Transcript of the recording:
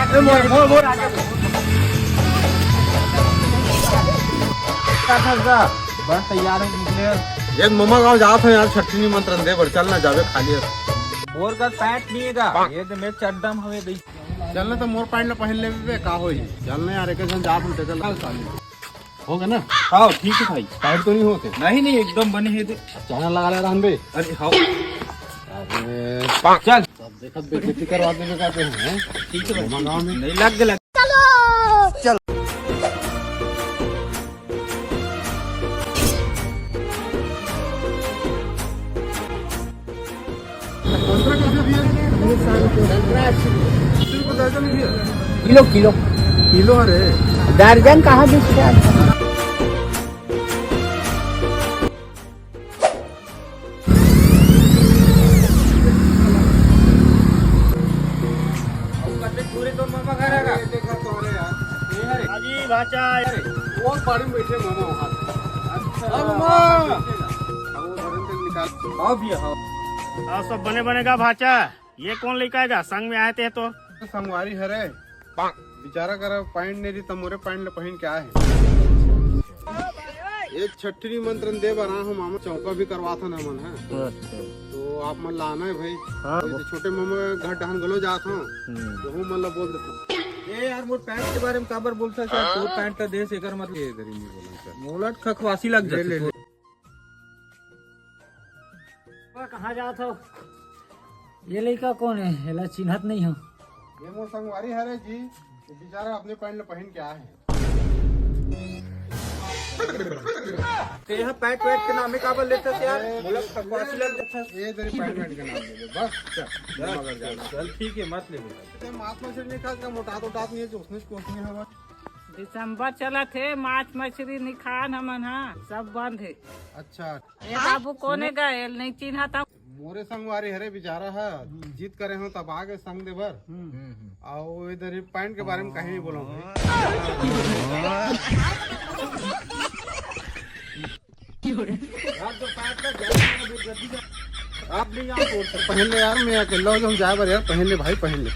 बस तैयार हो निकले ये मम्मा गाँव जात है यार, छठी निमंत्रण दे बर चलना जावे खाली और का पैंट नहीं है ये तो मैं चड्डम हवे गई चलना तो मोर पैंट पहन ले बे का होई चलना यार, एक जन जात हम टेकल खाली होगा ना। हाँ ठीक है भाई, टाइट तो नहीं होते? नहीं नहीं एकदम बने है चैनल लगा ले रहन बे। अरे हाँ अरे चल सब देखत बेइज्जती करवा देवे का पे हैं। ठीक है मम्मा गाँव में नहीं लग गया किलो किलो किलो अरे दर्जन कहाँ बीस हजार अजी भाचा वो बाड़ी में बैठे मामा वहाँ। अच्छा मामा वो धरन तक निकाल हाँ भैया हाँ और सब बने बनेगा भाचा। ये कौन लेकर आएगा? संग में आए थे तो संगवारी हरे बेचारा कर पैंट नहीं रही तमोरे पैंट ले पहन के आए एक छठी निमंत्रण दे बना हम मामा चौका भी करवा था ना मन है तो आप मन लाना है भाई। तो छोटे मामा घर डहन गलो जात हूँ तो हूँ मन ला बोल देता ए यार मोर पैंट के बारे में काबर बोलता है तो पैंट का देश एकर मतलब ये करी नहीं बोला मोलट खखवासी लग जाए। कहाँ जात हो? ये लड़का कौन है? हेला चिन्हत नहीं हो। ये मोर संगवारी हरे जी तो बेचारा अपने पैंट ले पहन के आए हैं। ते यहाँ पैंट वैट के नामे काबर लेते थे यार, मोलट खखवासी लग जाता है। ये तेरी पैंट वैंट के नाम दे दे बस चल चल ठीक है मत ले बोला मांस मछली नहीं खा मोटा तो नहीं है जो उसने कोसने हवा दिसंबर चला थे, माछ मछली नहीं खान हमन हाँ सब बंद है। अच्छा ये बाबू कोने गए नहीं चिन्हा था। मोरे संगवारी हरे बेचारा है जीत करे हो तब आगे संग दे भर और इधर पैंट के बारे में कहीं नहीं बोलोगे आप नहीं आप पहन ले यार, मैं अकेला हूँ जाए बार यार पहन ले भाई पहन ले।